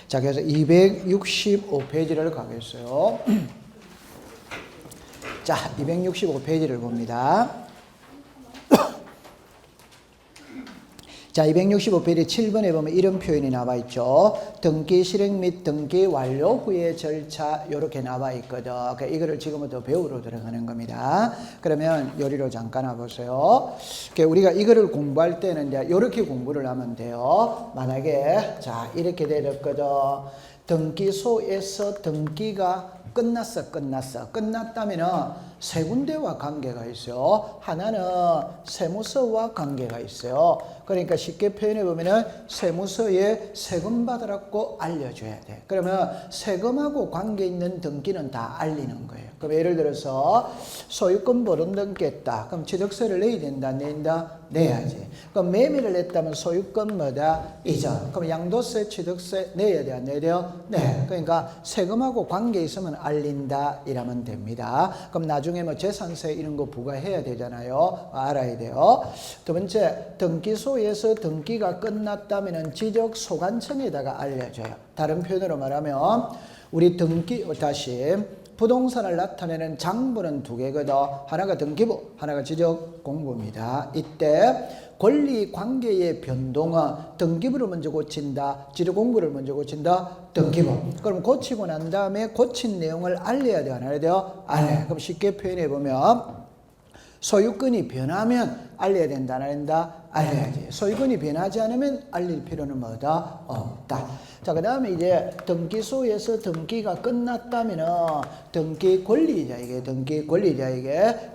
자, 그래서 265페이지를 가겠어요. 자, 265페이지를 봅니다. 자, 265페이지 7번에 보면 이런 표현이 나와 있죠. 등기 실행 및 등기 완료 후의 절차 이렇게 나와 있거든. 그러니까 이거를 지금부터 배우러 들어가는 겁니다. 그러면 요리로 잠깐 와보세요. 우리가 이거를 공부할 때는 이제 이렇게 공부를 하면 돼요. 만약에 자 이렇게 되었거든. 등기소에서 등기가 끝났다면은 세 군데와 관계가 있어요. 하나는 세무서와 관계가 있어요. 그러니까 쉽게 표현해 보면은 세무서에 세금 받으라고 알려줘야 돼. 그러면 세금하고 관계 있는 등기는 다 알리는 거예요. 그럼 예를 들어서 소유권 보름 등기했다. 그럼 취득세를 내야 된다, 안 낸다? 내야지. 그럼 매매를 했다면 소유권 뭐다? 이전. 그럼 양도세, 취득세 내야 돼, 안 내야 돼요? 네. 그러니까 세금하고 관계 있으면 알린다 이라면 됩니다. 그럼 나중에 뭐 재산세 이런 거 부과해야 되잖아요. 알아야 돼요. 두 번째, 등기소에서 등기가 끝났다면은 지적 소관청에다가 알려줘요. 다른 표현으로 말하면 우리 등기 다시 부동산을 나타내는 장부는 두 개거든. 하나가 등기부, 하나가 지적공부입니다. 이때 권리관계의 변동은 등기부를 먼저 고친다, 지적공부를 먼저 고친다, 등기부. 그럼 고치고 난 다음에 고친 내용을 알려야 돼요, 안 알려야 돼요? 알려요. 그럼 쉽게 표현해 보면 소유권이 변하면 알려야 된다, 안 알린다? 알려야지. 소유권이 변하지 않으면 알릴 필요는 뭐다? 없다. 자, 그 다음에 이제 등기소에서 등기가 끝났다면은 등기 권리자에게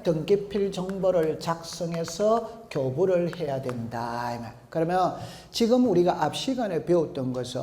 등기필 정보를 작성해서 교부를 해야 된다. 그러면 지금 우리가 앞 시간에 배웠던 것은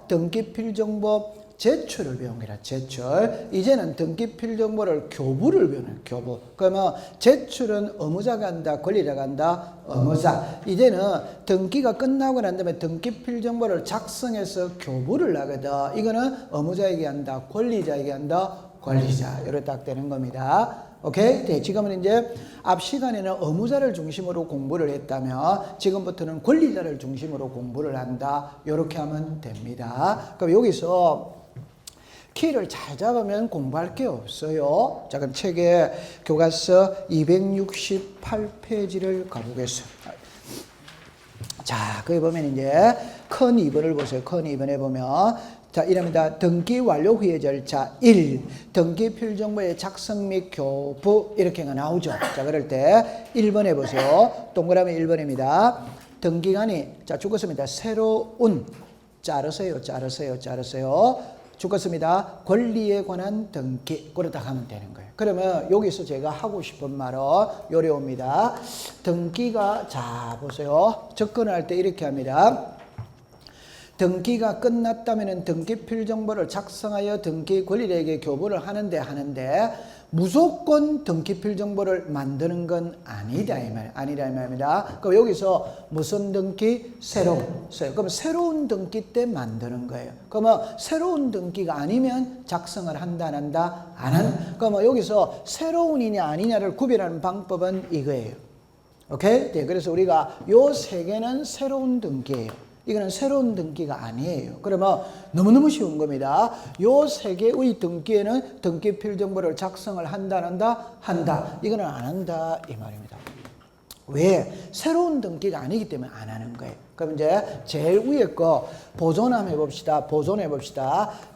등기필 정보 제출을 배운 거라, 제출. 이제는 등기필 정보를 교부를 배우는 교부. 그러면 제출은 의무자가 한다, 권리자가 한다, 의무자. 이제는 등기가 끝나고 난 다음에 등기필 정보를 작성해서 교부를 하거든. 이거는 의무자에게 한다, 권리자에게 한다, 권리자. 이렇게 딱 되는 겁니다. 오케이? 네, 지금은 이제 앞 시간에는 의무자를 중심으로 공부를 했다면 지금부터는 권리자를 중심으로 공부를 한다. 이렇게 하면 됩니다. 그럼 여기서 키를 잘 잡으면 공부할 게 없어요. 자, 그럼 책의 교과서 268페이지를 가보겠습니다. 자, 거기 보면 이제 큰 2번을 보세요. 큰 2번에 보면 자, 이랍니다. 등기 완료 후의 절차 1. 등기필 정보의 작성 및 교부 이렇게가 나오죠. 자, 그럴 때 1번에 보세요. 동그라미 1번입니다. 등기관이 자, 죽었습니다. 새로운 자르세요. 죽었습니다. 권리에 관한 등기. 그러다 가면 되는 거예요. 그러면 여기서 제가 하고 싶은 말은 요래옵니다. 등기가 자 보세요. 접근할 때 이렇게 합니다. 등기가 끝났다면 등기필 정보를 작성하여 등기 권리자에게 교부를 하는데 무조건 등기필 정보를 만드는 건 아니다 이 말입니다. 그럼 여기서 무슨 등기? 새로운. 그럼 새로운 등기 때 만드는 거예요. 그러면 새로운 등기가 아니면 작성을 한다 안 한다? 안 한다. 그러면 여기서 새로운이냐 아니냐를 구별하는 방법은 이거예요. 오케이? 네, 그래서 우리가 요 세 개는 새로운 등기예요. 이거는 새로운 등기가 아니에요. 그러면 너무너무 쉬운 겁니다. 요 세 개의 등기에는 등기필 정보를 작성을 한다, 안 한다? 한다. 이거는 안 한다, 이 말입니다. 왜? 새로운 등기가 아니기 때문에 안 하는 거예요. 그럼 이제 제일 위에 거 보존함 해봅시다.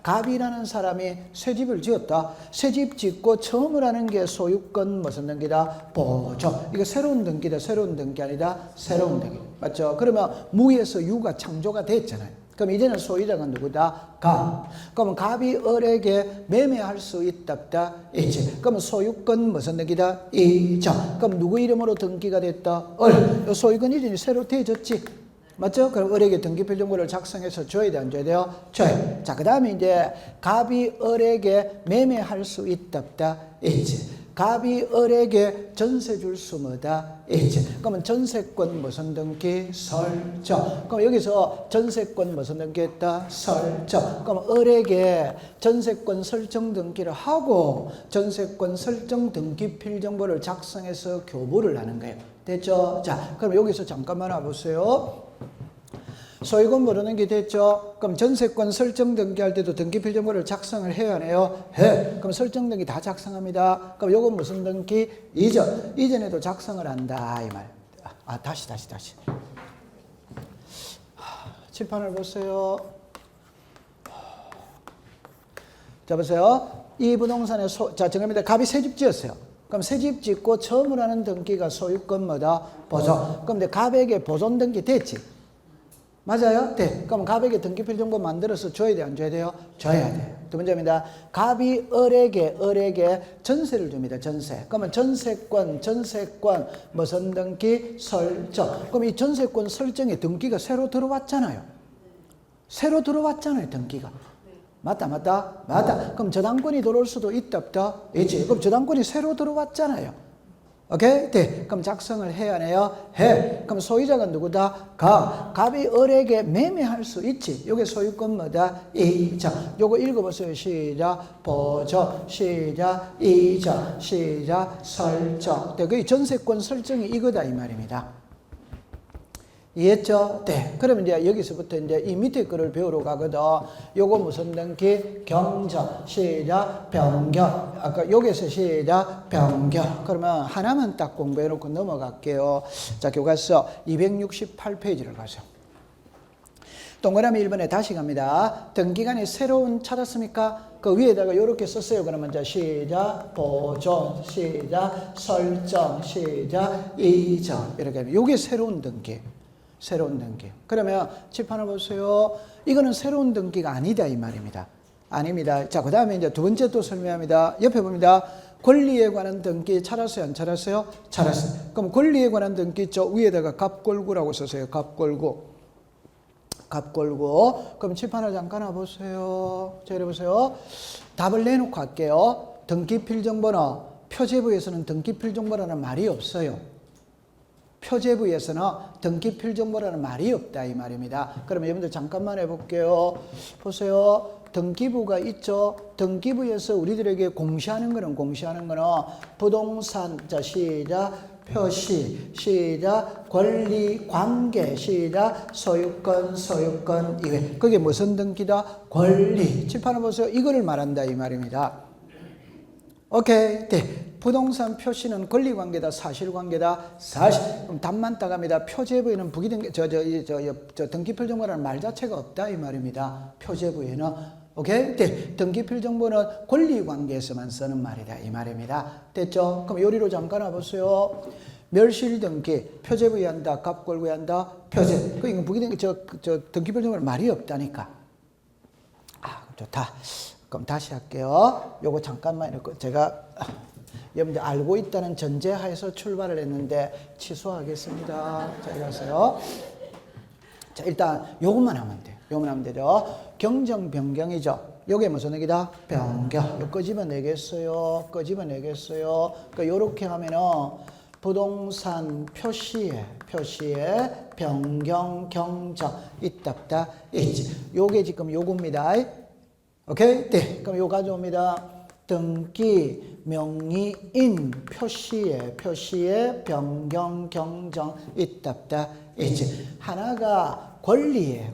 갑이라는 사람이 새 집을 지었다. 새 집 짓고 처음으로 하는 게 소유권 무슨 등기다? 보존. 이거 새로운 등기다, 새로운 등기 아니다? 새로운 등기. 맞죠? 그러면 무에서 유가 창조가 됐잖아요. 그럼 이제는 소유자가 누구다? 갑. 그러면 갑이 을에게 매매할 수 있다, 없다? 있지. 그러면 소유권 무슨 등기다? 이전. 그럼 누구 이름으로 등기가 됐다? 을. 소유권 이전이 새로 되어졌지. 맞죠? 그럼 을에게 등기필 정보를 작성해서 줘야 돼, 안 줘야 돼요? 줘요. 자, 그 다음에 이제 갑이 을에게 매매할 수 있다, 없다? 있지. 갑이 을에게 전세 줄 수 뭐다? 있지. 그러면 전세권 무슨 등기? 설정. 그럼 여기서 전세권 무슨 등기 했다? 설정. 그럼 을에게 전세권 설정 등기를 하고 전세권 설정 등기필 정보를 작성해서 교부를 하는 거예요. 됐죠? 자, 그럼 여기서 잠깐만 와보세요. 소유권 모르는 게 됐죠? 그럼 전세권 설정 등기할 때도 등기필정보를 작성을 해야 하네요. 해. 그럼 설정 등기 다 작성합니다. 그럼 요건 무슨 등기? 이전. 이전에도 작성을 한다 이 말. 다시. 칠판을 보세요. 자 보세요. 이 부동산의 자 정합니다. 갑이 새 집 지었어요. 그럼 새 집 짓고 처음으로 하는 등기가 소유권 뭐다? 보존. 그럼 내 갑에게 보존 등기 됐지? 맞아요? 네. 그럼 갑에게 등기필정보 만들어서 줘야 돼? 안 줘야 돼요? 줘야 돼요. 두 번째입니다. 갑이 을에게 전세를 줍니다. 전세. 그러면 전세권 무슨 등기? 설정. 그럼 이 전세권 설정에 등기가 새로 들어왔잖아요. 등기가. 맞다. 그럼 저당권이 들어올 수도 있다, 없다? 있지. 그럼 저당권이 새로 들어왔잖아요. 오케이? 네. 그럼 작성을 해야 하네요. 해. 그럼 소유자가 누구다? 갑이 을에게 매매할 수 있지. 요게 소유권 뭐다? 이자. 요거 읽어보세요. 시작. 보존. 시작. 이자. 시작. 설정. 네. 그 전세권 설정이 이거다 이 말입니다. 이해했죠? 네. 그러면 이제 여기서부터 이제 이 밑에 거를 배우러 가거든. 요거 무슨 등기? 경정. 시작. 변경. 아까 여기서 시작. 변경. 그러면 하나만 딱 공부해 놓고 넘어갈게요. 자, 교과서 268페이지를 가세요. 동그라미 1번에 다시 갑니다. 등기간이 새로운 찾았습니까? 그 위에다가 이렇게 썼어요. 그러면 자 시작, 보존, 시작, 설정, 시작, 이전. 이렇게 하면 이게 새로운 등기. 그러면 칠판을 보세요. 이거는 새로운 등기가 아니다 이 말입니다. 아닙니다. 자, 그 다음에 이제 두 번째 또 설명합니다. 옆에 봅니다. 권리에 관한 등기 찾았어요? 안 찾았어요? 찾았어요. 그럼 권리에 관한 등기 저 위에다가 갑골구라고 썼어요. 갑골구. 그럼 칠판을 잠깐 와보세요. 자, 이래 보세요. 답을 내놓고 할게요. 등기필정번호. 표제부에서는 등기필정번호라는 말이 없어요. 표제부에서는 등기필정보라는 말이 없다 이 말입니다. 그러면 여러분들 잠깐만 해볼게요. 보세요. 등기부가 있죠. 등기부에서 우리들에게 공시하는 거는 부동산, 자 시작, 표시, 시작, 권리, 관계, 시작, 소유권 이외. 그게 무슨 등기다? 권리. 칠판을 보세요. 이거를 말한다 이 말입니다. 오케이. 네. 부동산 표시는 권리관계다, 사실관계다, 사실. 그럼 답만 따갑니다. 표제부에는 부기등기, 등기필정보라는 말 자체가 없다 이 말입니다. 표제부에는. 오케이? 네. 등기필정보는 권리관계에서만 쓰는 말이다 이 말입니다. 됐죠? 그럼 요리로 잠깐 와보세요. 멸실등기, 표제부에 한다, 갑골구에 한다, 표제. 이거 부기등기, 등기필정보는 말이 없다니까. 좋다. 그럼 다시 할게요. 요거 잠깐만 읽고 제가 여러분들 알고 있다는 전제하에서 출발을 했는데 취소하겠습니다. 자, 이러세요. 자, 일단 요것만 하면 돼요. 요것만 하면 되죠. 경정 변경이죠. 요게 무슨 얘기다? 변경. 요 끄집어내겠어요. 그러니까 요렇게 하면은 부동산 표시에 변경, 경정 있답다 있지. 요게 지금 요겁니다. 오케이? 네. 그럼 요 가져옵니다. 등기, 명의인, 표시에 변경, 경정 있답다 있지. 하나가 권리의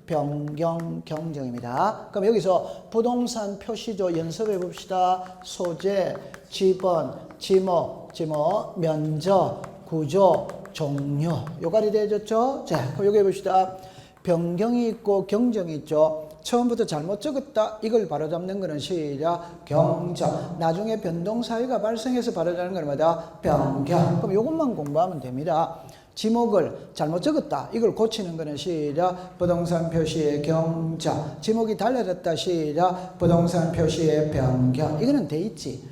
변경, 경정입니다. 그럼 여기서 부동산 표시조 연습해 봅시다. 소재, 지번, 지목, 면적, 구조, 종료. 요까지 되어졌죠? 자, 그럼 여기 해봅시다. 변경이 있고 경정이 있죠. 처음부터 잘못 적었다. 이걸 바로잡는 거는 시작, 경정. 나중에 변동사유가 발생해서 바로잡는 건 뭐다? 변경. 그럼 이것만 공부하면 됩니다. 지목을 잘못 적었다. 이걸 고치는 거는 시작, 부동산 표시의 경정. 지목이 달라졌다. 시작, 부동산 표시의 변경. 이거는 돼 있지.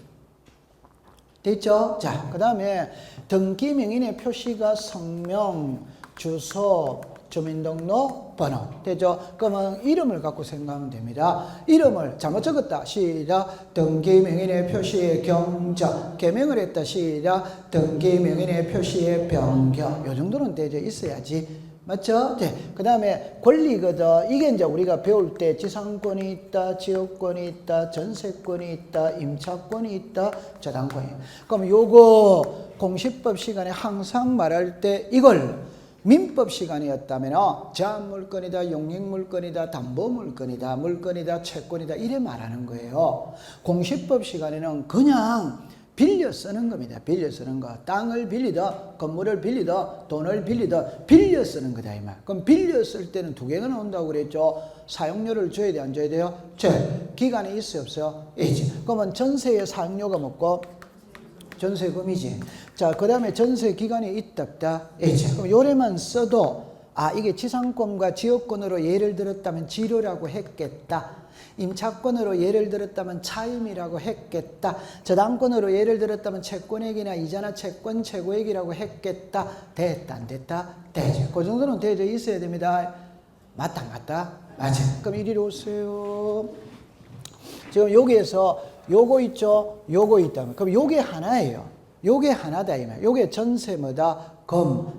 됐죠? 자, 그 다음에 등기 명인의 표시가 성명, 주소, 주민등록번호. 되죠? 그러면 이름을 갖고 생각하면 됩니다. 이름을 잘못 적었다. 시작. 등기명인의 표시의 경정. 개명을 했다. 시작. 등기명인의 표시의 변경. 요 정도는 되죠. 있어야지. 맞죠? 네. 그 다음에 권리거든. 이게 이제 우리가 배울 때 지상권이 있다, 지역권이 있다, 전세권이 있다, 임차권이 있다, 저당권이. 그럼 요거 공시법 시간에 항상 말할 때 이걸 민법 시간이었다면 제한물건이다, 용익물건이다, 담보물건이다, 물건이다, 채권이다 이래 말하는 거예요. 공시법 시간에는 그냥 빌려 쓰는 겁니다. 빌려 쓰는 거. 땅을 빌리다, 건물을 빌리다, 돈을 빌리다, 빌려 쓰는 거다 이 말. 그럼 빌려 쓸 때는 두 개가 나온다고 그랬죠. 사용료를 줘야 돼, 안 줘야 돼요? 기간이 있어요, 없어요? 있지. 그러면 전세의 사용료가 뭐고? 전세금이지. 자, 그 다음에 전세 기간이 있다 없다? 있지. 그럼 요래만 써도 이게 지상권과 지역권으로 예를 들었다면 지료라고 했겠다. 임차권으로 예를 들었다면 차임이라고 했겠다. 저당권으로 예를 들었다면 채권액이나 이자나 채권 최고액이라고 했겠다. 됐다 안 됐다? 되죠. 그 정도는 되져 있어야 됩니다. 맞다 맞아. 그럼 이리로 오세요. 지금 여기에서 요거 있죠? 요거 있다면 그럼 요게 하나예요. 요게 하나다 이 말. 요게 전세 뭐다?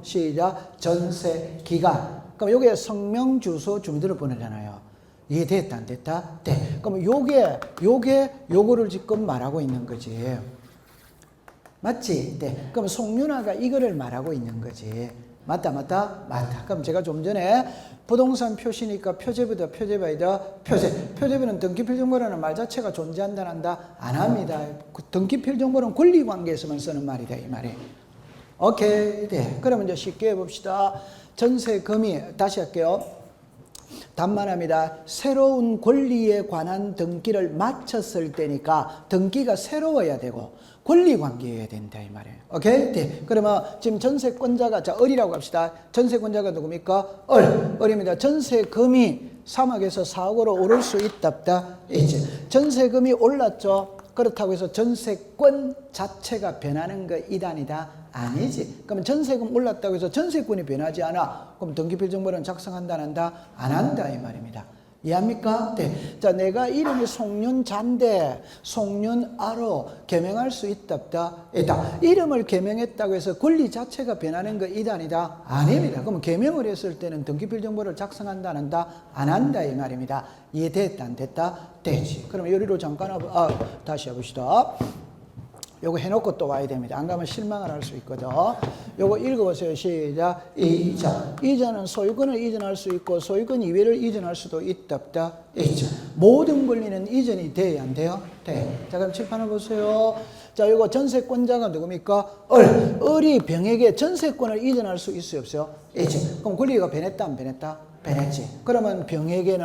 시작 전세 기간. 그럼 요게 성명 주소 주민등록 번호잖아요. 이해됐다 안 됐다? 네. 그럼 요거를 지금 말하고 있는 거지. 맞지? 네. 그럼 송윤아가 이거를 말하고 있는 거지. 맞다. 그럼 제가 좀 전에 부동산 표시니까 표제부다 표제바이다 표제부는 등기필정보라는 말 자체가 존재한다 한다 안 합니다. 등기필정보는 권리관계에서만 쓰는 말이다 이 말이. 오케이. 네. 그러면 이제 쉽게 해봅시다. 전세금이 다시 할게요. 단말합니다. 새로운 권리에 관한 등기를 마쳤을 때니까 등기가 새로워야 되고 권리관계여야 된다 이 말이에요. 오케이? 네. 그러면 지금 전세권자가 자 을이라고 합시다. 전세권자가 누굽니까? 을입니다. 전세금이 3억에서 4억으로 오를 수 있다 없다? 있지. 전세금이 올랐죠. 그렇다고 해서 전세권 자체가 변하는 거 이단이다? 아니지. 그러면 전세금 올랐다고 해서 전세권이 변하지 않아. 그럼 등기필정보는 작성한다 안 한다? 안 한다 이 말입니다. 이해합니까? 네. 자, 내가 이름이 송윤자인데 송윤아로 개명할 수 있다 없다? 있다. 이름을 개명했다고 해서 권리 자체가 변하는 거 이단이다? 아닙니다. 그럼 개명을 했을 때는 등기필정보를 작성한다 안 한다? 안 한다 이 말입니다. 이해됐다 안 됐다? 되지. 그럼 요리로 잠깐 다시 해봅시다. 요거 해놓고 또 와야 됩니다. 안 가면 실망을 할 수 있거든. 요거 읽어보세요. 시작. 이전은 소유권을 이전할 수 있고 소유권 이외를 이전할 수도 있다 없다? 있죠. 모든 권리는 이전이 돼야 안 돼요? 돼. 자, 그럼 칠판을 보세요. 자, 요거 전세권자가 누굽니까? 을이 병에게 전세권을 이전할 수 있어요 없어요? 있지. 그럼 권리가 변했다 안 변했다? 변했지. 그러면 병에게는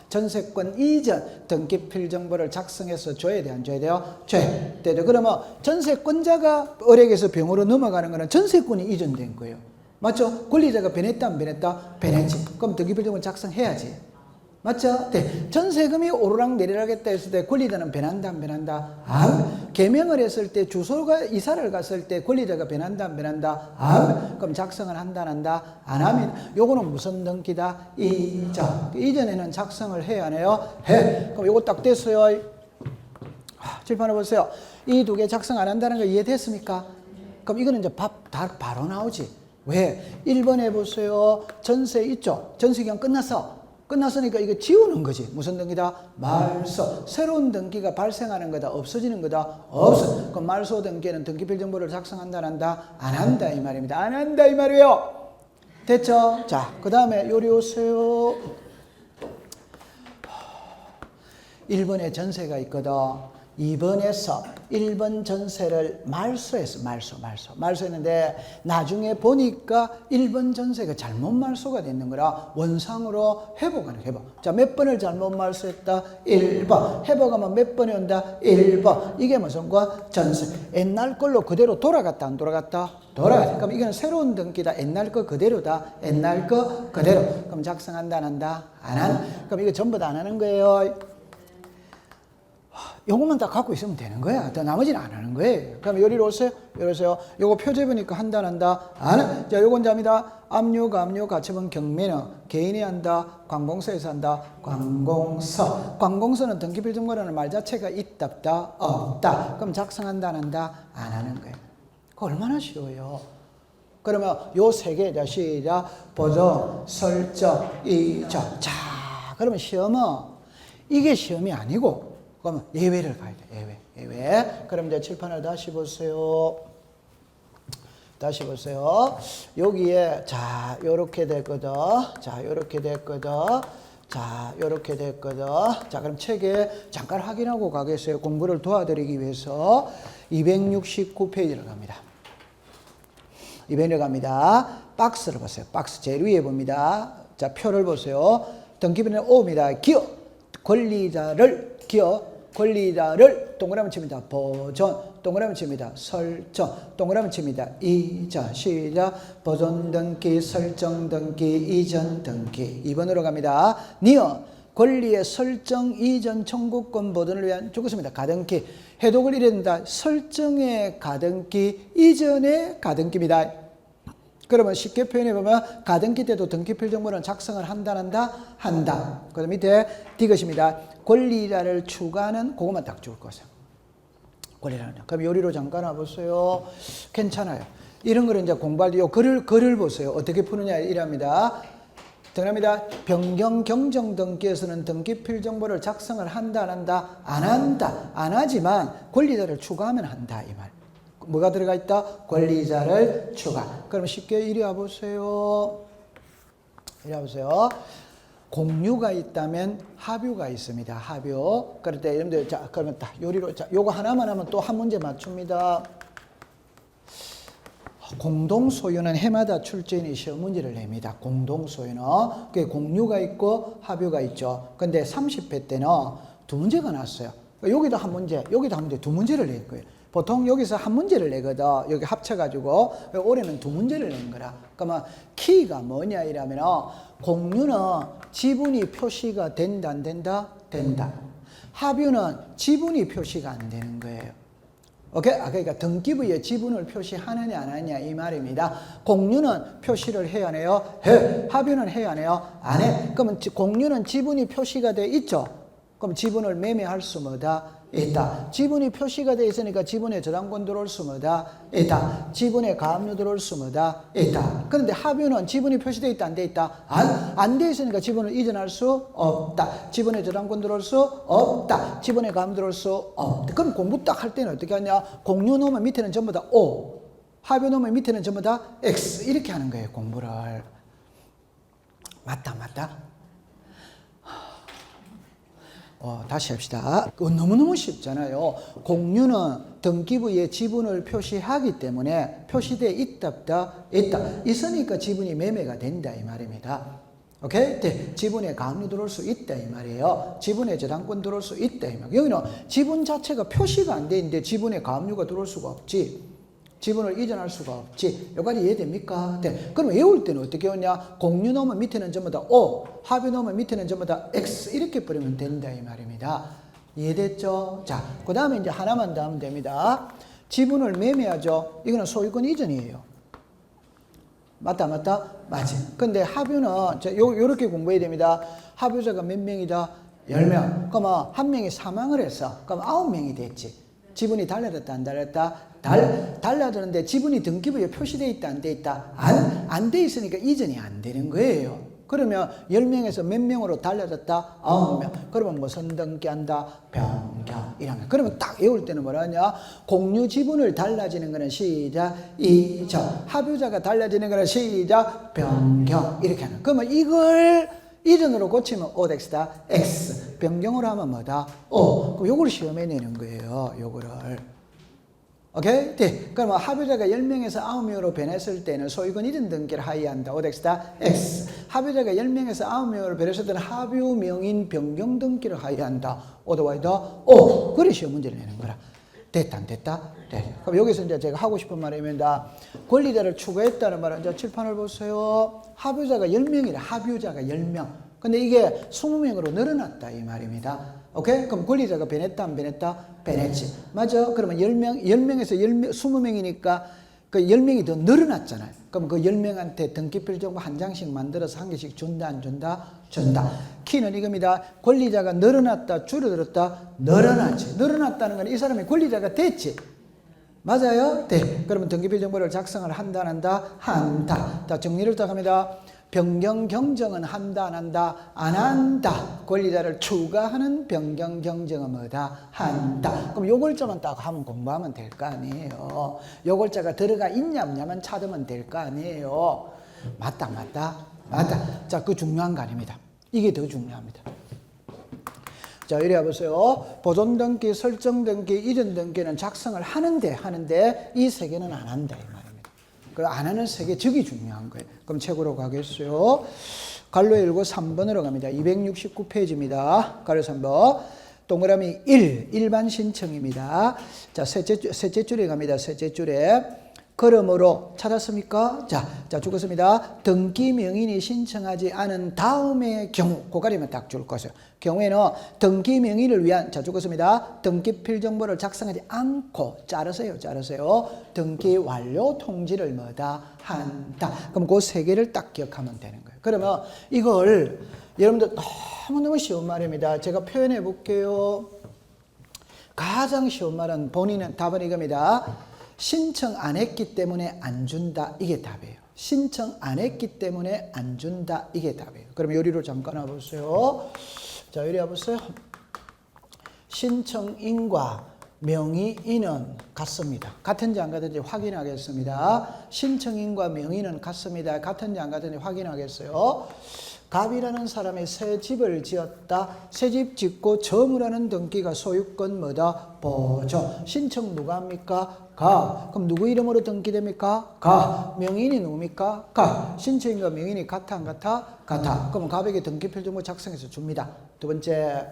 전세권 이전 등기필정보를 작성해서 줘야 돼, 안 줘야 돼요? 줘야 돼요. 그러면 전세권자가 을에게서 병으로 넘어가는 거는 전세권이 이전된 거예요. 맞죠? 권리자가 변했다, 안 변했다? 변했지. 그럼 등기필정보 작성해야지. 맞죠? 네. 전세금이 오르락 내리락 했다 했을 때 권리자는 변한다 안 변한다? 개명을 했을 때 주소가 이사를 갔을 때 권리자가 변한다 안 변한다? 그럼 작성을 한다 안 한다? 안 합니다. 요거는 무슨 등기다? 이전에는 작성을 해야 하네요? 해. 그럼 요거 딱 됐어요. 칠판을 보세요. 이 두 개 작성 안 한다는 거 이해됐습니까? 그럼 이거는 이제 바로 나오지. 왜? 1번에 보세요. 전세 있죠? 전세기간 끝났으니까 이거 지우는 거지. 무슨 등기다? 말소. 새로운 등기가 발생하는 거다? 없어지는 거다? 없어. 그럼 말소 등기는 등기필정보를 작성한다 안 한다? 안 한다 이 말입니다. 안 한다 이 말이에요. 됐죠? 자, 그 다음에 요리 오세요. 1번에 전세가 있거든. 2번에서 1번 전세를 말소했는데 나중에 보니까 1번 전세가 잘못 말소가 됐는 거라 원상으로 회복하는 회복. 자, 몇 번을 잘못 말소했다? 1번. 회복하면 몇 번이 온다? 1번. 이게 무슨 거? 전세. 옛날 걸로 그대로 돌아갔다 안 돌아갔다? 돌아갔다. 그럼 이건 새로운 등기다. 옛날 거 그대로다. 옛날 거 그대로. 그럼 작성한다 안 한다? 안 한다. 그럼 이거 전부 다 안 하는 거예요. 요것만 다 갖고 있으면 되는 거야. 더 나머지는 안 하는 거예요. 그럼 요리로 오세요. 요러세요. 요거 표제보니까 한다 안 한다? 안 한다. 자, 요건 잡니다. 압류, 가처분, 경매는 개인이 한다. 관공서에서 한다. 관공서. 관공서는 등기필정보라는 말 자체가 있다 없다? 없다. 그럼 작성한다 안 한다? 안 하는 거예요. 그거 얼마나 쉬워요. 그러면 요 세 개, 시작. 보정, 설정, 이정. 자, 그러면 시험은 이게 시험이 아니고 그러면 예외를 가야 돼. 예외. 그럼 이제 칠판을 다시 보세요. 다시 보세요. 여기에 자 요렇게 됐거든. 자 요렇게 됐거든. 자 요렇게 됐거든. 자 그럼 책에 잠깐 확인하고 가겠어요. 공부를 도와드리기 위해서 269페이지로 갑니다. 200을 갑니다. 박스를 보세요. 박스 제일 위에 봅니다. 자 표를 보세요. 등기부는 O입니다. 기업 권리자를 동그라미 칩니다. 보존 동그라미 칩니다. 설정 동그라미 칩니다. 이전 시작 보존 등기 설정 등기 이전 등기 2번으로 갑니다. 니어 권리의 설정 이전 청구권 보존을 위한 죽었습니다. 가등기 해독을 이래야 된다. 설정의 가등기 이전의 가등기입니다. 그러면 쉽게 표현해 보면 가등기 때도 등기필 정보는 작성을 한다. 그 밑에 디귿입니다. 권리자를 추가하는 그것만 딱 적을 거예요. 권리자는. 그럼 요리로 잠깐 와보세요. 괜찮아요. 이런 거를 이제 공부할 때 요 글을 보세요. 어떻게 푸느냐 이랍니다. 등합니다. 변경 경정 등기에서는 등기필 정보를 작성을 한다 안 한다? 안 한다. 안 하지만 권리자를 추가하면 한다 이 말. 뭐가 들어가 있다? 권리자를 추가. 그럼 쉽게 이리 와보세요. 공유가 있다면 합유가 있습니다. 합유. 그럴 때 여러분들 자 그러면 딱 요리로 자 요거 하나만 하면 또 한 문제 맞춥니다. 공동 소유는 해마다 출제인이 시험 문제를 냅니다. 공동 소유는 그게 공유가 있고 합유가 있죠. 근데 30회 때는 두 문제가 났어요. 여기도 한 문제, 여기도 한 문제, 두 문제를 낼 거예요. 보통 여기서 한 문제를 내거든. 여기 합쳐가지고 올해는 두 문제를 낸 거라. 그러면 키가 뭐냐 이러면 공유는 지분이 표시가 된다 안 된다? 된다. 합유는 지분이 표시가 안 되는 거예요. 오케이? 그러니까 등기부에 지분을 표시하느냐 안 하느냐 이 말입니다. 공유는 표시를 해야 하네요. 해. 합유는 해야 하네요. 안 해. 그러면 공유는 지분이 표시가 돼 있죠. 그럼 지분을 매매할 수 뭐다? 있다. 지분이 표시가 되어 있으니까 지분에 저당권 들어올 수 뭐다? 있다. 지분에 가압류 들어올 수 뭐다? 있다. 그런데 합유는 지분이 표시되어 있다, 안 돼 있다? 안 돼 있으니까 지분을 이전할 수 없다. 지분에 저당권 들어올 수 없다. 지분에 가압류 들어올 수 없다. 그럼 공부 딱 할 때는 어떻게 하냐? 공유 놓으면 밑에는 전부 다 O, 합유 놓으면 밑에는 전부 다 X 이렇게 하는 거예요, 공부를. 맞다? 다시 합시다. 너무너무 쉽잖아요. 공유는 등기부에 지분을 표시하기 때문에 표시되어 있다. 있으니까 지분이 매매가 된다 이 말입니다. 오케이? 네. 지분에 가압류 들어올 수 있다 이 말이에요. 지분에 저당권 들어올 수 있다 이 말이에요. 여기는 지분 자체가 표시가 안 돼 있는데 지분에 가압류가 들어올 수가 없지. 지분을 이전할 수가 없지. 여기까지 이해됩니까? 네. 그럼 외울 때는 어떻게 하냐? 공유 넣으면 밑에는 전부 다 O, 합유 넣으면 밑에는 전부 다 X 이렇게 뿌리면 된다 이 말입니다. 이해됐죠? 자, 그 다음에 이제 하나만 더 하면 됩니다. 지분을 매매하죠. 이거는 소유권 이전이에요. 맞다? 맞지. 근데 합유는 요렇게 공부해야 됩니다. 합유자가 몇 명이다? 10명. 그러면 한 명이 사망을 했어. 그럼 9명이 됐지. 지분이 달라졌다 안 달랐다? 달라졌는데 지분이 등기부에 표시되어 있다 안 돼 있다? 안 돼 있으니까 이전이 안 되는 거예요. 그러면 10명에서 몇 명으로 달라졌다? 9명. 그러면 무슨 등기한다? 변경. 이러면. 그러면 딱 외울 때는 뭐라 하냐? 공유 지분을 달라지는 거는 시작, 이전. 합유자가 달라지는 거는 시작, 변경. 이렇게 하는. 그러면 이걸 이전으로 고치면 O 덱스다 X. 변경으로 하면 뭐다? O. 그럼 요걸 시험에 내는 거예요. 요거를. 오케이? 네. 그러면 합유자가 10명에서 9명으로 변했을 때는 소유권 이전 등기를 하이한다. O 덱스다 X. 합유자가 10명에서 9명으로 변했을 때는 합유 명인 변경 등기를 하이한다. 오더와이더 O. 그래 시험 문제를 내는 거라. 됐다 안 됐다? 네. 그럼 여기서 이제 제가 하고 싶은 말입니다. 권리자를 추가했다는 말은 이제 칠판을 보세요. 합유자가 10명이라 합유자가 10명. 근데 이게 20명으로 늘어났다 이 말입니다. 오케이? 그럼 권리자가 변했다 안 변했다? 변했지. 맞아? 그러면 10명에서 20명이니까 그 10명이 더 늘어났잖아요. 그럼 그 10명한테 등기필 정보 한 장씩 만들어서 한 개씩 준다 안 준다? 준다. 키는 이겁니다. 권리자가 늘어났다 줄어들었다? 늘어났지. 늘어났다는 건 이 사람이 권리자가 됐지. 맞아요? 네. 그러면 등기필 정보를 작성을 한다 안 한다? 한다. 자, 정리를 딱 합니다. 변경 경정은 한다 안 한다? 안 한다. 권리자를 추가하는 변경 경정은 뭐다? 한다. 그럼 요 글자만 딱 하면 공부하면 될 거 아니에요. 요 글자가 들어가 있냐 없냐만 찾으면 될 거 아니에요. 맞다. 자, 그 중요한 거 아닙니다. 이게 더 중요합니다. 자, 이래 보세요. 보존 등기, 설정 등기, 이전 등기는 작성을 하는데 이 세 개는 안 한다 이 말입니다. 그 안 하는 세 개, 저기 중요한 거예요. 그럼 책으로 가겠어요. 갈로 1고 3번으로 갑니다. 269페이지입니다. 갈로 3번. 동그라미 1, 일반 신청입니다. 자, 셋째 줄에 갑니다. 셋째 줄에. 그러므로 찾았습니까? 자, 죽었습니다. 등기 명인이 신청하지 않은 다음의 경우, 고가리면 딱 줄 것이요. 경우에는 등기 명인을 위한, 자, 죽었습니다. 등기 필정보를 작성하지 않고, 자르세요. 등기 완료 통지를 뭐다? 한다. 그럼 그 세 개를 딱 기억하면 되는 거예요. 그러면 이걸 여러분들 너무너무 쉬운 말입니다. 제가 표현해 볼게요. 가장 쉬운 말은 본인은 답은 이겁니다. 신청 안 했기 때문에 안 준다. 이게 답이에요. 신청 안 했기 때문에 안 준다. 이게 답이에요. 그럼 요리로 잠깐 와보세요. 자, 요리 와보세요. 신청인과 명의인은 같습니다. 같은지 안 같은지 확인하겠습니다. 신청인과 명의는 같습니다. 같은지 안 같은지 확인하겠어요. 갑이라는 사람이 새 집을 지었다. 새 집 짓고 점유라는 등기가 소유권 뭐다? 보조. 신청 누가 합니까? 가. 그럼 누구 이름으로 등기됩니까? 가. 명인이 누굽니까? 가. 신청인과 명인이 같아 안 같아? 같아. 그럼 갑에게 등기필정보 작성해서 줍니다. 두 번째.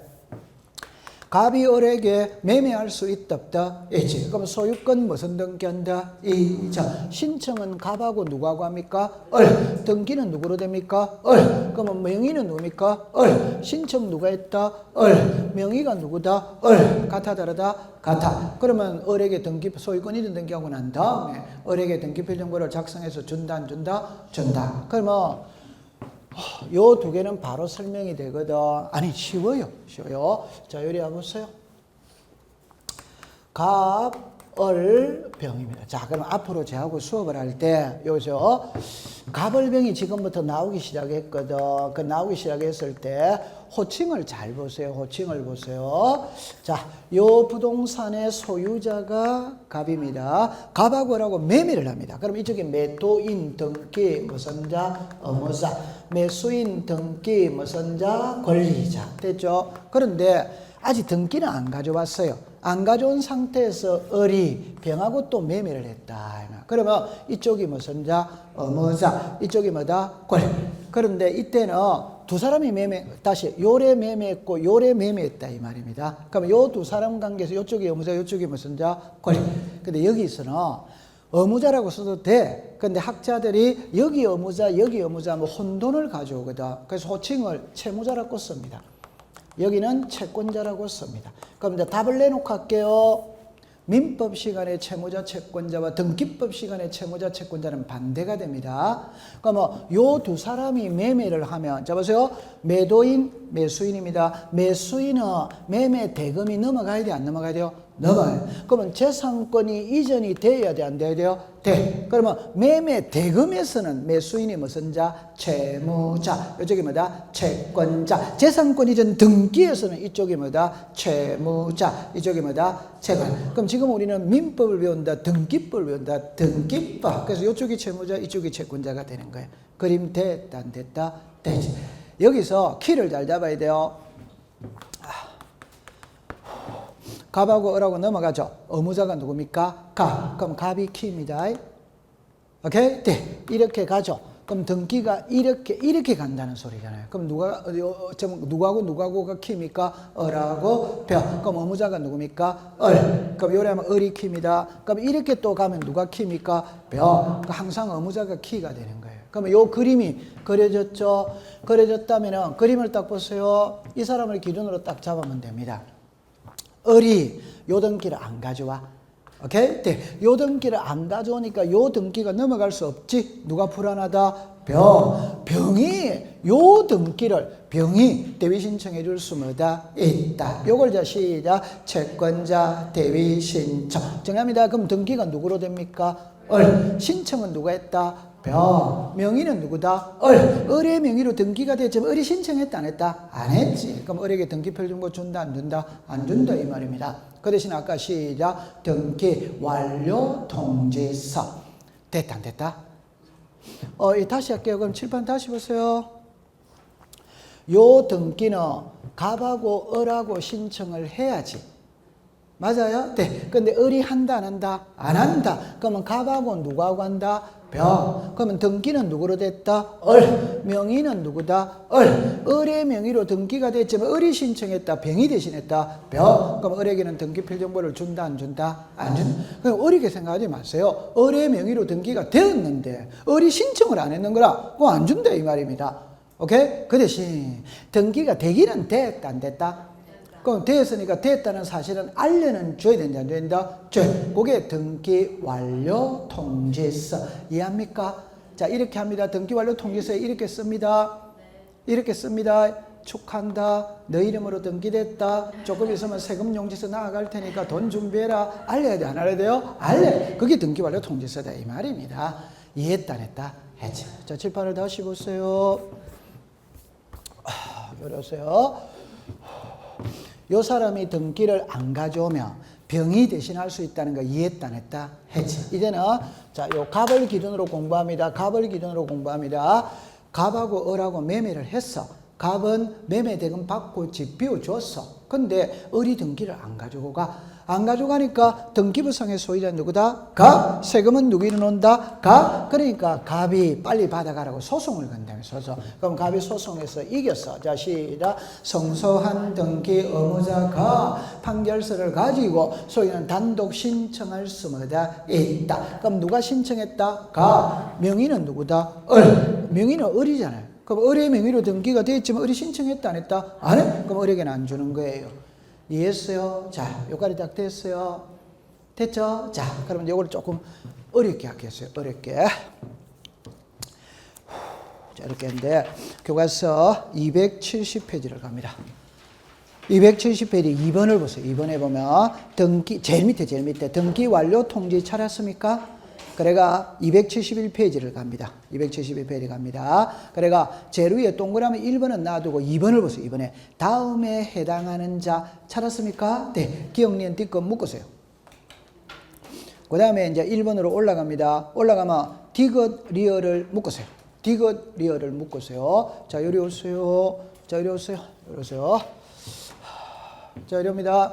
갑이 을에게 매매할 수 있다 없다? 있지. 그럼 소유권 무슨 등기한다? 이자. 신청은 갑하고 누구하고 합니까? 을. 등기는 누구로 됩니까? 을. 그러면 명의는 누굽니까? 을. 신청 누가 했다? 을. 명의가 누구다? 을. 같아 다르다? 같아. 그러면 을에게 등기 소유권 이전 등기하고 난 다음에 을에게 등기필정보를 작성해서 준다 안 준다? 준다. 그러면 요 두 개는 바로 설명이 되거든. 아니, 쉬워요. 자, 요리 와보세요. 갑, 을, 병입니다. 자, 그럼 앞으로 저하고 수업을 할 때, 여기서 갑을병이 지금부터 나오기 시작했거든. 그 나오기 시작했을 때, 호칭을 잘 보세요. 호칭을 보세요. 자, 요 부동산의 소유자가 갑입니다. 갑하고 을하고 매매를 합니다. 그럼 이쪽에 매도인, 등기, 무슨 자, 의무자. 매수인, 등기, 무슨 자, 권리자. 됐죠? 그런데 아직 등기는 안 가져왔어요. 안 가져온 상태에서 을이 병하고 또 매매를 했다. 그러면 이쪽이 무슨 자? 의무자. 이쪽이 뭐다? 권리. 그런데 이때는 두 사람이 다시 요래 매매했고 요래 매매했다 이 말입니다. 그러면 요 두 사람 관계에서 요쪽이 의무자, 요쪽이 무슨 자? 권리. 근데 여기서는 의무자라고 써도 돼. 근데 학자들이 여기 의무자 하면 혼돈을 가져오거든. 그래서 호칭을 채무자라고 씁니다. 여기는 채권자라고 씁니다. 그럼 이제 답을 내놓고 할게요. 민법 시간에 채무자 채권자와 등기법 시간에 채무자 채권자는 반대가 됩니다. 그러면 요 두 사람이 매매를 하면, 자 보세요. 매도인, 매수인입니다. 매수인은 매매 대금이 넘어가야 돼, 안 넘어가야 돼요? 넘어가요. 그러면 재산권이 이전이 돼야 돼, 안 돼야 돼요? 돼. 그러면 매매 대금에서는 매수인이 무슨 자? 채무자. 이쪽이 뭐다? 채권자. 재산권 이전 등기에서는 이쪽이 뭐다? 채무자. 이쪽이 뭐다? 채권. 그럼 지금 우리는 민법을 배운다, 등기법을 배운다, 등기법. 그래서 이쪽이 채무자, 이쪽이 채권자가 되는 거예요. 그림 됐다, 안 됐다? 되지. 여기서 키를 잘 잡아야 돼요. 갑하고 을하고 넘어가죠. 의무자가 누굽니까? 갑. 그럼 갑이 키입니다. 오케이? 네. 이렇게 가죠. 그럼 등기가 이렇게 간다는 소리잖아요. 그럼 누구하고가 키입니까? 을하고 병. 그럼 의무자가 누굽니까? 을. 그럼 요래 하면 을이 키입니다. 그럼 이렇게 또 가면 누가 키입니까? 병. 항상 의무자가 키가 되는 거예요. 그러면 요 그림이 그려졌죠? 그려졌다면 그림을 딱 보세요. 이 사람을 기준으로 딱 잡으면 됩니다. 을이 요 등기를 안 가져와. 오케이? 네. 요 등기를 안 가져오니까 요 등기가 넘어갈 수 없지. 누가 불안하다? 병. 병이 요 등기를 병이 대위 신청해 줄 수 뭐다? 있다. 요걸 자 시작. 채권자 대위 신청. 정합니다. 그럼 등기가 누구로 됩니까? 을. 신청은 누가 했다? 명의는 누구다? 을의 명의로 등기가 됐지만 을이 신청했다 안 했다? 안 했지. 그럼 을에게 등기필정보 준다 안 준다? 안 준다 이 말입니다. 그 대신 아까 시작 등기 완료 통지서 됐다 안 됐다? 다시 할게요. 그럼 칠판 다시 보세요. 요 등기는 갑하고 을하고 신청을 해야지. 맞아요? 네. 근데 을이 한다 안 한다? 안 한다. 그러면 갑하고 누구하고 한다? 그러면 등기는 누구로 됐다? 명의는 누구다? 을의 명의로 등기가 됐지만 을이 신청했다. 병이 대신했다. 그럼 을에게는 등기필 정보를 준다 안 준다? 안 준다. 그럼 어리게 생각하지 마세요. 을의 명의로 등기가 되었는데 을이 신청을 안 했는 거라 그거 안 준다 이 말입니다. 오케이? 그 대신 등기가 되기는 됐다 안 됐다? 그럼 됐으니까 됐다는 사실은 알려는 줘야 된다 안 된다? 그게 등기 완료 통지서. 이해합니까? 자, 이렇게 합니다. 등기 완료 통지서에 이렇게 씁니다. 이렇게 씁니다. 축하한다. 너 이름으로 등기됐다. 조금 있으면 세금 용지서 나아갈 테니까 돈 준비해라. 알려야 돼 안 알려야 돼요? 알려. 그게 등기 완료 통지서다 이 말입니다. 이해했다 안 했다? 했지. 자, 칠판을 다시 보세요. 이러세요. 요 사람이 등기를 안 가져오면 병이 대신할 수 있다는 거 이해했다 안 했다? 했지. 이제는 자, 요 갑을 기준으로 공부합니다. 갑을 기준으로 공부합니다. 갑하고 을하고 매매를 했어. 갑은 매매 대금 받고 집 비워줬어. 근데 을이 등기를 안 가지고 가. 안 가져가니까 등기부상의 소유자는 누구다? 갑. 세금은 누구 이름 온다? 갑. 그러니까 갑이 빨리 받아가라고 소송을 건다며 소송. 그럼 갑이 소송에서 이겼어. 자, 시작. 성소한 등기 의무자가 판결서를 가지고 소유는 단독 신청할 수마다 있다. 그럼 누가 신청했다? 갑. 명의는 누구다? 명의는 을이잖아요. 그럼 을의 명의로 등기가 됐지만 을이 신청했다 안 했다? 안 해? 그럼 을에게는 안 주는 거예요. 이해했어요? 자, 여기까지 딱 됐어요. 됐죠? 자, 그러면 이걸 조금 어렵게 하겠어요. 어렵게. 자, 이렇게 했는데 교과서 270페이지를 갑니다. 270페이지 2번을 보세요. 2번에 보면 등기 제일 밑에 등기 완료 통지 찾았습니까? 그래가 271페이지를 갑니다. 271페이지 갑니다. 그래가 제일 위에 동그라미 1번은 놔두고 2번을 보세요. 2번에 다음에 해당하는 자 찾았습니까? 네. 기억니은 뒷건 묶으세요. 그 다음에 이제 1번으로 올라갑니다. 올라가면 디귿 리얼을 묶으세요. 디귿 리얼을 묶으세요. 자, 요리 오세요. 자, 요리 오세요. 요리 오세요. 자, 이럽니다.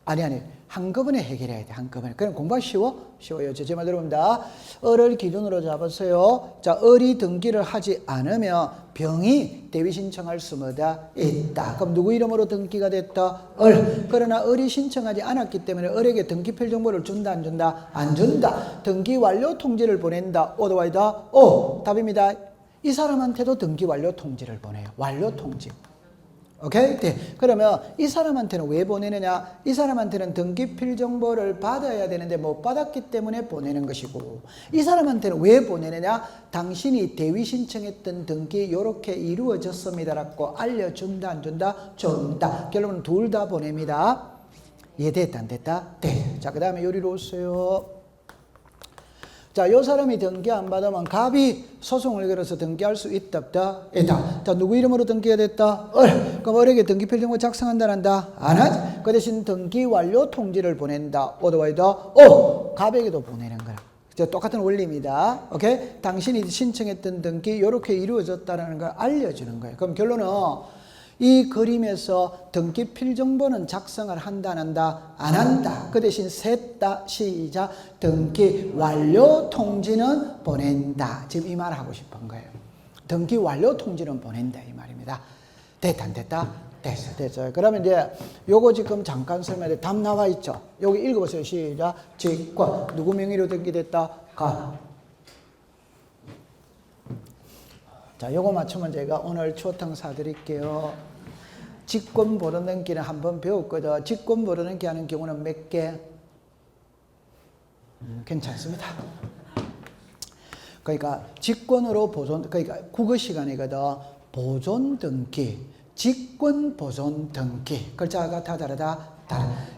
아니. 한꺼번에 해결해야 돼. 한꺼번에. 그럼 공부가 쉬워요. 제 말 들어봅니다. 을을 기준으로 잡았어요. 자, 을이 등기를 하지 않으면 병이 대위 신청할 수마다 있다. 그럼 누구 이름으로 등기가 됐다? 을. 그러나 을이 신청하지 않았기 때문에 을에게 등기필 정보를 준다 안 준다? 안 준다. 등기 완료 통지를 보낸다. 오더와이다? 오. 답입니다. 이 사람한테도 등기 완료 통지를 보내요. 완료 통지. 오케이? 네. 그러면 이 사람한테는 왜 보내느냐? 이 사람한테는 등기필 정보를 받아야 되는데 못 받았기 때문에 보내는 것이고, 이 사람한테는 왜 보내느냐? 당신이 대위 신청했던 등기 요렇게 이루어졌습니다라고 알려준다 안 준다? 준다. 결론은 둘 다 보냅니다. 이해됐다 안 됐다? 네. 자, 그 다음에 요리로 오세요. 자, 요 사람이 등기 안 받으면 갑이 소송을 걸어서 등기할 수 있다 없다? 있다. 자, 누구 이름으로 등기가 됐다? 그럼 을에게 등기필 정보 작성한다 안 한다? 안 하지. 그 대신 등기 완료 통지를 보낸다. 오더와이다? 오! 갑에게도 보내는 거야. 똑같은 원리입니다. 오케이? 당신이 신청했던 등기 요렇게 이루어졌다는 걸 알려주는 거예요. 그럼 결론은 이 그림에서 등기 필정보는 작성을 한다 안 한다? 안 한다. 그 대신 셋 다 시작. 등기 완료 통지는 보낸다. 지금 이 말 하고 싶은 거예요. 등기 완료 통지는 보낸다 이 말입니다. 됐다 안 됐다? 됐어요. 그러면 이제 요거 지금 잠깐 설명해. 답 나와 있죠? 여기 읽어보세요. 시작. 직권. 누구 명의로 등기됐다? 가. 자, 요거 맞추면 제가 오늘 초탕 사드릴게요. 직권 보존등기는 한번 배웠거든. 직권 보존등기 하는 경우는 몇 개? 괜찮습니다. 그러니까 직권으로 보존, 그러니까 국어 시간이거든. 보존등기, 직권 보존등기. 글자가 다 다르다.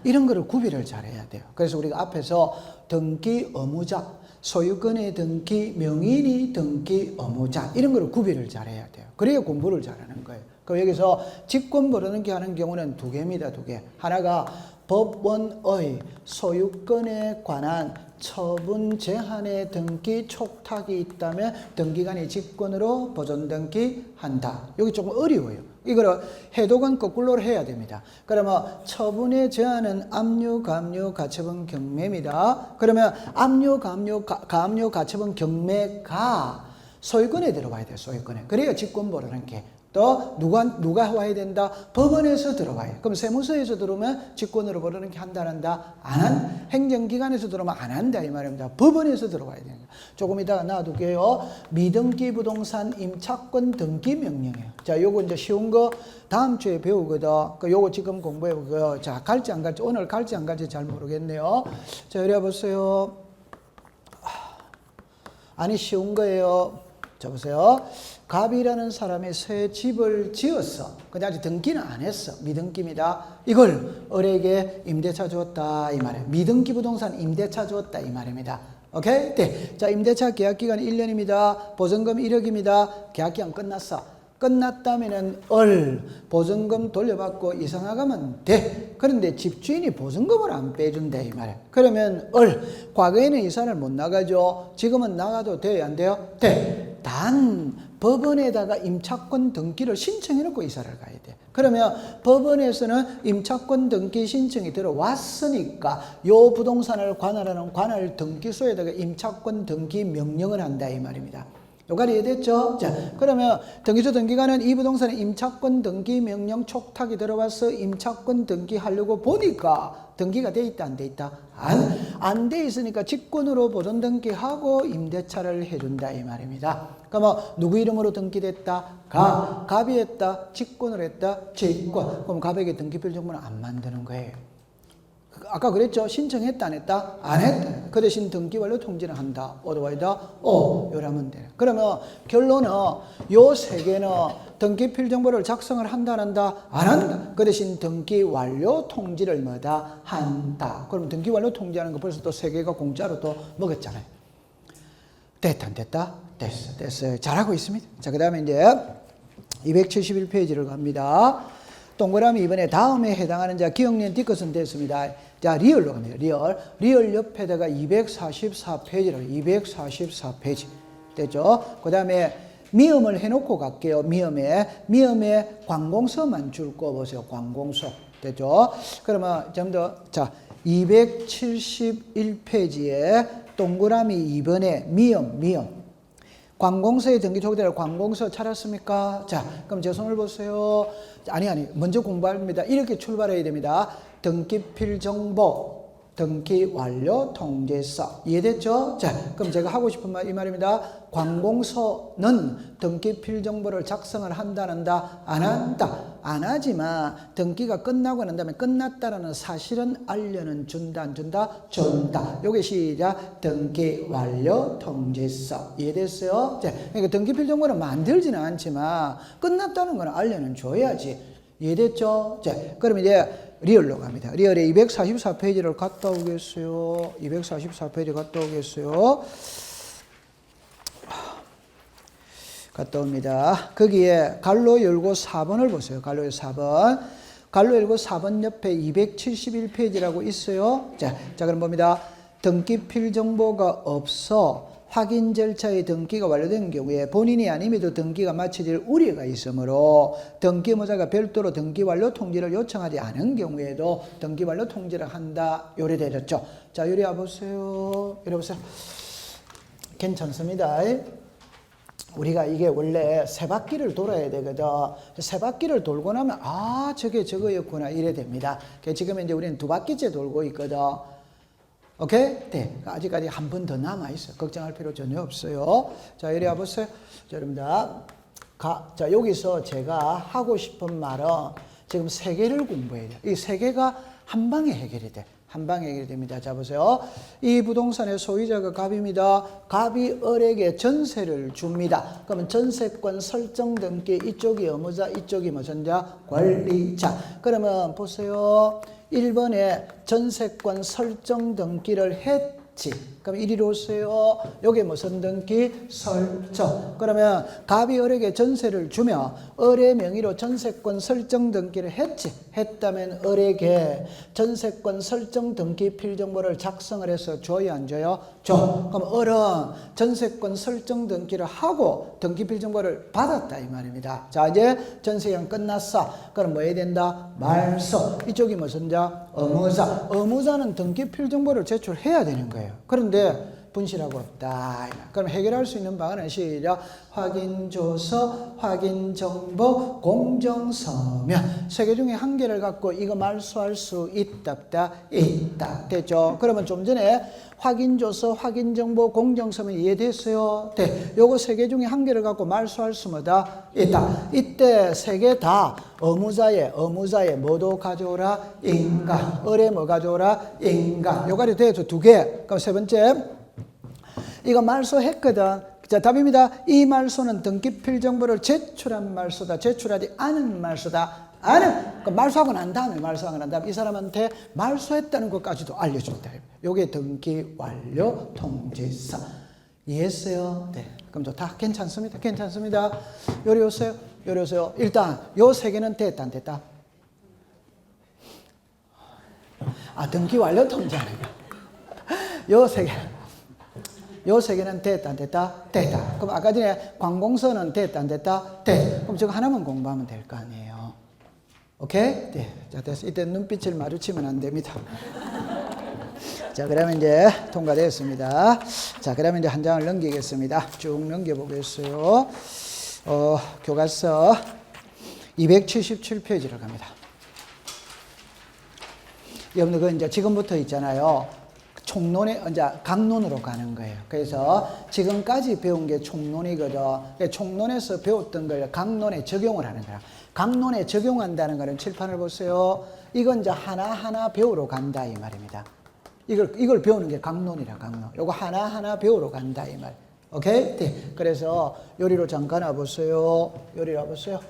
이런 거를 구별을 잘해야 돼요. 그래서 우리가 앞에서 등기 의무자, 소유권의 등기, 명의인이 등기 의무자 이런 거를 구별을 잘해야 돼요. 그래야 공부를 잘하는 거예요. 그럼 여기서 직권 벌어넘기 하는 경우는 두 개입니다. 두 개. 하나가 법원의 소유권에 관한 처분 제한의 등기 촉탁이 있다면 등기관이 직권으로 보존 등기한다. 여기 조금 어려워요. 이거를 해독은 거꾸로 해야 됩니다. 그러면 처분의 제한은 압류, 감류, 가처분, 경매입니다. 그러면 압류, 감류, 가처분, 경매가 소유권에 들어가야 돼요. 소유권에. 그래야 직권 벌어넘기. 또 누가 와야 된다? 법원에서 들어와요. 그럼 세무서에서 들어오면 직권으로 벌어넘기 한다, 안 한다? 안 한. 행정기관에서 들어오면 안 한다 이 말입니다. 법원에서 들어와야 됩니다. 조금 이따가 놔둘게요. 미등기 부동산 임차권 등기 명령이에요. 자, 요거 이제 쉬운 거 다음 주에 배우거든. 요거 지금 공부해보고요. 자, 갈지 안 갈지, 오늘 갈지 안 갈지 잘 모르겠네요. 자, 이리 와보세요. 아니, 쉬운 거예요. 자, 보세요. 갑이라는 사람이 새 집을 지었어. 근데 아직 등기는 안 했어. 미등기입니다. 이걸 을에게 임대차 줬다 이 말이에요. 미등기 부동산 임대차 줬다 이 말입니다. 오케이? 네. 자, 임대차 계약기간 1년입니다. 보증금 1억입니다. 계약기간 끝났어. 끝났다면은 보증금 돌려받고 이사 나가면 돼. 그런데 집주인이 보증금을 안 빼준다 이 말이에요. 그러면 과거에는 이사를 못 나가죠. 지금은 나가도 돼요, 안 돼요? 돼. 단 법원에다가 임차권 등기를 신청해 놓고 이사를 가야 돼. 그러면 법원에서는 임차권 등기 신청이 들어왔으니까 요 부동산을 관할하는 관할 등기소에다가 임차권 등기 명령을 한다 이 말입니다. 요까지 이해됐죠? 자, 그러면 등기소 등기관은 이 부동산에 임차권 등기 명령 촉탁이 들어와서 임차권 등기하려고 보니까 등기가 돼 있다, 안 돼 있다? 안 돼 있으니까 직권으로 보존 등기하고 임대차를 해준다 이 말입니다. 그러면 누구 이름으로 등기됐다? 갑이 했다, 직권으로 했다, 직권. 그럼 갑에게 등기필 정보는 안 만드는 거예요. 아까 그랬죠? 신청했다, 안 했다? 안 했다. 그 대신 등기 완료 통지는 한다. 어드와이다? 요라면 돼. 그러면 결론은 요 세 개는 등기필 정보를 작성을 한다, 안 한다? 안 한다. 그 대신 등기 완료 통지를 뭐다? 한다. 그럼 등기 완료 통지하는 거 벌써 또 세 개가 공짜로 또 먹었잖아요. 됐다, 안 됐다? 됐어요. 잘하고 있습니다. 자, 그 다음에 이제 271페이지를 갑니다. 동그라미 이번에 다음에 해당하는 자 기억년 뒤것은 됐습니다. 자, 리얼로 갑니다. 리얼 옆에다가 244페이지로 244페이지 됐죠? 그 다음에 미음을 해놓고 갈게요. 미음에 관공서만 줄 거 보세요. 관공서 됐죠? 그러면 좀 더 자 271페이지에 동그라미 2번에 미음 관공서의 등기 초기대로 관공서 찾았습니까? 자, 그럼 제 손을 보세요. 아니, 먼저 공부합니다. 이렇게 출발해야 됩니다. 등기필 정보, 등기 완료 통지서. 이해됐죠? 자, 그럼 제가 하고 싶은 말 이 말입니다. 관공서는 등기필 정보를 작성을 한다, 안 한다? 안 한다. 안 하지만 등기가 끝나고 난 다음에 끝났다라는 사실은 알려는 준다, 안 준다? 준다. 요게 시작. 등기 완료 통지서. 이해됐어요? 자, 그러니까 등기필 정보는 만들지는 않지만 끝났다는 건 알려는 줘야지. 이해됐죠? 자, 그럼 이제 리얼로 갑니다. 리얼에 244페이지를 갔다 오겠어요. 244페이지 갔다 오겠어요. 갔다 옵니다. 거기에 갈로 열고 4번을 보세요. 갈로 열고 4번. 갈로 열고 4번 옆에 271페이지라고 있어요. 자, 그럼 봅니다. 등기필 정보가 없어 확인 절차의 등기가 완료된 경우에 본인이 아님에도 등기가 마쳐질 우려가 있으므로 등기의무자가 별도로 등기 완료 통지를 요청하지 않은 경우에도 등기 완료 통지를 한다. 요래되었죠. 자, 요리 와보세요. 요리 보세요. 괜찮습니다. 우리가 이게 원래 세 바퀴를 돌아야 되거든. 세 바퀴를 돌고 나면 저게 저거였구나 이래 됩니다. 지금 이제 우리는 두 바퀴째 돌고 있거든. 오케이? 네. 아직까지 한 번 더 남아있어요. 걱정할 필요 전혀 없어요. 자, 이리 와보세요. 자, 여러분들. 자, 여기서 제가 하고 싶은 말은 지금 세 개를 공부해야 돼요. 이 세 개가 한 방에 해결이 돼. 한 방에 해결이 됩니다. 자, 보세요. 이 부동산의 소유자가 갑입니다. 갑이 을에게 전세를 줍니다. 그러면 전세권 설정 등기 이쪽이 의무자, 이쪽이 뭐전자? 관리자. 그러면 보세요. 1번에 전세권 설정 등기를 했지. 그럼 이리로 오세요. 여기 무슨 등기? 설정. 그러면 갑이 을에게 전세를 주며 을의 명의로 전세권 설정 등기를 했지. 했다면 을에게 전세권 설정 등기 필정보를 작성을 해서 줘요, 안 줘요? 줘. 그럼 을은 전세권 설정 등기를 하고 등기 필정보를 받았다 이 말입니다. 자, 이제 전세기간 끝났어. 그럼 뭐 해야 된다? 말소. 이쪽이 무슨 자? 의무자. 의무자는 등기 필정보를 제출해야 되는 거예요. 그런데 분실하고 없다. 그럼 해결할 수 있는 방안은 시작. 확인조서, 확인정보, 공정서면 세 개 중에 한 개를 갖고 이거 말소할 수 있다 없다? 있다. 됐죠? 그러면 좀 전에 확인조서, 확인정보, 공정서면 이해됐어요? 네. 요거 세 개 중에 한 개를 갖고 말소할 수 뭐다? 있다. 이때 세 개 다 의무자에 뭐도 가져오라? 인가. 을에 뭐 가져오라? 인가. 요가리 돼서 두 개. 그럼 세 번째 이거 말소했거든. 자, 답입니다. 이 말소는 등기 필정보를 제출한 말소다. 제출하지 않은 말소다. 않은. 그 말소하고 난 다음에 이 사람한테 말소했다는 것까지도 알려준다. 요게 등기 완료 통지서. 이해했어요? 네. 그럼 다 괜찮습니다. 괜찮습니다. 요리 오세요. 일단 요 세 개는 됐다 안 됐다? 등기 완료 통지하는 거. 요 세 개. 요 세 개는 됐다 안 됐다? 됐다. 그럼 아까 전에 관공서는 됐다 안 됐다? 됐다. 그럼 저거 하나만 공부하면 될 거 아니에요. 오케이? 네. 자, 됐어. 이때 눈빛을 마주치면 안 됩니다. 자, 그러면 이제 통과되었습니다. 자, 그러면 이제 한 장을 넘기겠습니다. 쭉 넘겨보겠어요. 교과서 277페이지로 갑니다. 여러분들, 그 이제 지금부터 있잖아요. 총론에, 이제 강론으로 가는 거예요. 그래서 지금까지 배운 게 총론이거든. 총론에서 배웠던 걸 강론에 적용을 하는 거야. 강론에 적용한다는 거는 칠판을 보세요. 이건 이제 하나하나 배우러 간다 이 말입니다. 이걸 배우는 게 강론이라, 강론. 요거 하나하나 배우러 간다 이 말. 오케이? 네. 그래서 요리로 잠깐 와보세요. 요리 와보세요.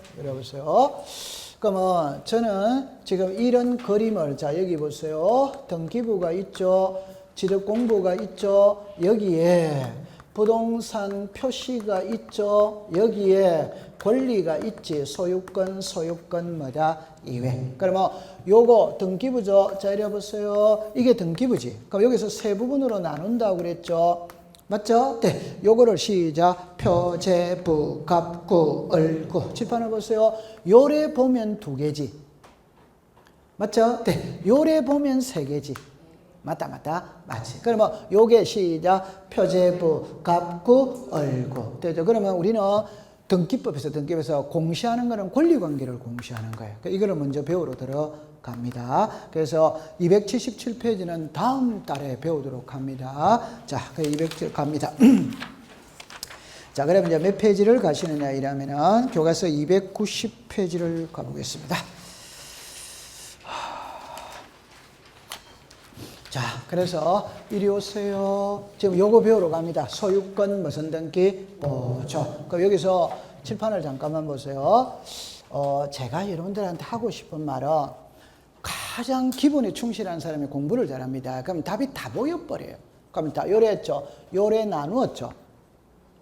그러면 저는 지금 이런 그림을, 자, 여기 보세요. 등기부가 있죠. 지력공부가 있죠. 여기에 부동산 표시가 있죠. 여기에 권리가 있지. 소유권 뭐다? 이외. 그러면 요거 등기부죠. 자, 이리 보세요. 이게 등기부지. 그럼 여기서 세 부분으로 나눈다고 그랬죠. 맞죠? 네. 요거를 시작. 표제부, 갑구, 을구. 칠판을 보세요. 요래 보면 두 개지. 맞죠? 네. 요래 보면 세 개지. 맞지. 그러면 요게 시작. 표제부, 갑구, 을구. 되죠? 그러면 우리는 등기법에서 공시하는 거는 권리관계를 공시하는 거예요. 그러니까 이거를 먼저 배우러 들어갑니다. 그래서 277페이지는 다음 달에 배우도록 합니다. 자, 207 갑니다. 자, 그러면 이제 몇 페이지를 가시느냐 이러면은 교과서 290페이지를 가보겠습니다. 자, 그래서 이리 오세요. 지금 요거 배우러 갑니다. 소유권 무슨 등기? 보조. 그럼 여기서 칠판을 잠깐만 보세요. 제가 여러분들한테 하고 싶은 말은 가장 기본에 충실한 사람이 공부를 잘합니다. 그럼 답이 다 보여버려요. 그럼 다 요래했죠. 요래 나누었죠.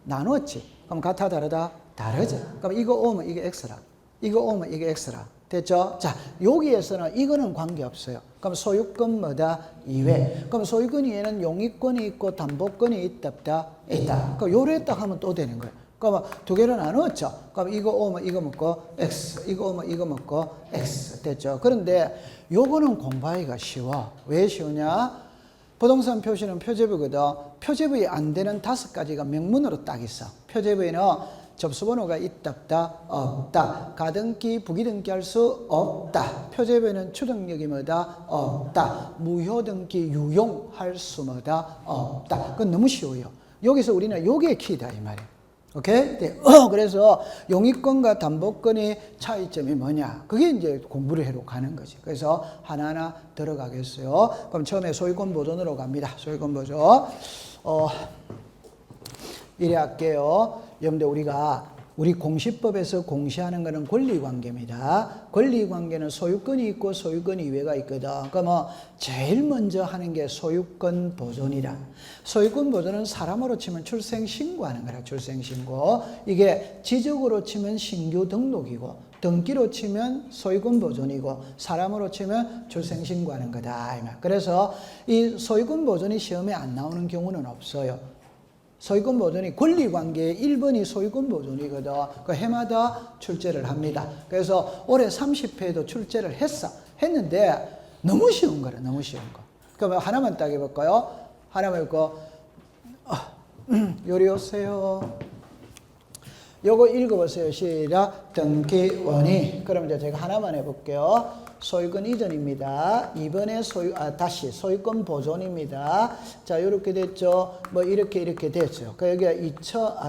나누었지. 그럼 같아 다르다? 다르죠. 그럼 이거 오면 이게 X라. 이거 오면 이게 X라. 됐죠? 자, 여기에서는 이거는 관계없어요. 그럼 소유권 뭐다? 이외. 그럼 소유권 이외에는 용익권이 있고 담보권이 있다 없다? 있다. 그럼 요래 딱 하면 또 되는 거예요. 그러면 두 개를 나누었죠. 그럼 이거 오면 이거 먹고 X, 이거 오면 이거 먹고 X. 됐죠? 그런데 요거는 공부하기가 쉬워. 왜 쉬우냐? 부동산 표시는 표제부거든. 표제부에 안 되는 5가지가 명문으로 딱 있어. 표제부에는 접수번호가 있다 없다? 없다. 가등기, 부기등기 할 수 없다. 표제부에는 추등력이 뭐다? 없다. 무효등기 유용할 수 뭐다? 없다. 그건 너무 쉬워요. 여기서 우리는 요게 키다 이 말이에요. 오케이? 네. 그래서 용익권과 담보권의 차이점이 뭐냐? 그게 이제 공부를 해로 가는 거지. 그래서 하나하나 들어가겠어요. 그럼 처음에 소유권 보존으로 갑니다. 소유권 보존. 이래 할게요. 여러분들 우리가 우리 공시법에서 공시하는 것은 권리관계입니다. 권리관계는 소유권이 있고 소유권 이외가 있거든. 그러면 제일 먼저 하는 게 소유권 보존이라. 소유권 보존은 사람으로 치면 출생신고하는 거라. 출생신고. 이게 지적으로 치면 신규 등록이고 등기로 치면 소유권 보존이고 사람으로 치면 출생신고하는 거다. 그래서 이 소유권 보존이 시험에 안 나오는 경우는 없어요. 소유권 보존이 권리관계의 1번이 소유권 보존이거든. 그 해마다 출제를 합니다. 그래서 올해 30회도 출제를 했는데 너무 쉬운 거라. 너무 쉬운 거. 그러면 하나만 딱 해볼까요? 하나만 읽고 요리 오세요. 요거 읽어보세요. 시작. 등기원이. 그럼 이제 제가 하나만 해볼게요. 소유권 이전입니다. 이번에 다시 소유권 보존입니다. 자, 이렇게 됐죠. 뭐 이렇게 됐죠. 그 여기가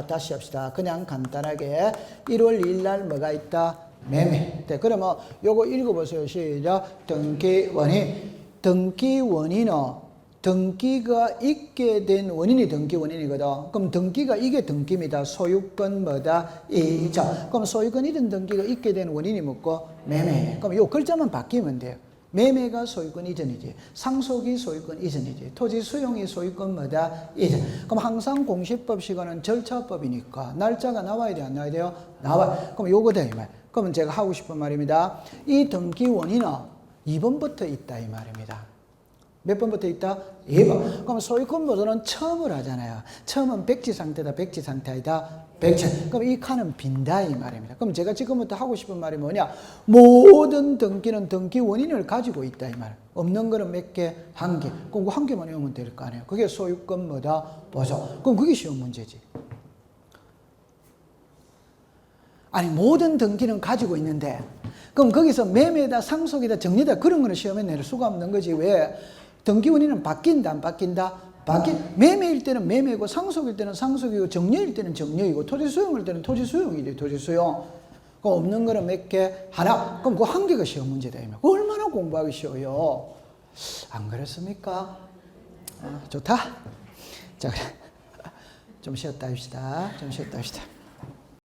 다시 합시다. 그냥 간단하게 1월 2일 날 뭐가 있다? 매매. 네, 그러면 요거 읽어보세요. 시작. 등기원인은 등기가 있게 된 원인이 등기원인이거든. 그럼 등기가 이게 등기입니다. 소유권 뭐다? 이전. 그럼 소유권 이전 등기가 있게 된 원인이 뭐고? 매매. 그럼 요 글자만 바뀌면 돼요. 매매가 소유권 이전이지. 상속이 소유권 이전이지. 토지 수용이 소유권 뭐다? 이전. 그럼 항상 공시법 시간은 절차법이니까 날짜가 나와야 돼, 안 나와야 돼요? 나와. 그럼 요거다 이 말. 그러면 제가 하고 싶은 말입니다. 이 등기 원인은 2번부터 있다 이 말입니다. 몇 번부터 있다? 2번. 그럼 소유권 보존은 처음을 하잖아요. 처음은 백지 상태다, 백지 상태 아니다, 백지. 그럼 이 칸은 빈다 이 말입니다. 그럼 제가 지금부터 하고 싶은 말이 뭐냐? 모든 등기는 등기 원인을 가지고 있다 이 말. 없는 거는 몇 개? 한 개. 그럼 그 한 개만 외우면 될 거 아니에요. 그게 소유권 뭐다? 보존. 그럼 그게 쉬운 문제지. 아니 모든 등기는 가지고 있는데 그럼 거기서 매매다, 상속이다, 정리다 그런 거는 시험에 낼 수가 없는 거지. 왜? 등기 원인은 바뀐다, 안 바뀐다? 매매일 때는 매매고, 상속일 때는 상속이고, 정려일 때는 정려이고, 토지 수용일 때는 토지 수용이지, 토지 수용. 그 없는 거는 몇 개? 하나. 그럼 그 한 개가 시험 문제다. 얼마나 공부하기 쉬워요? 안 그렇습니까? 좋다? 자, 그래. 좀 쉬었다 합시다.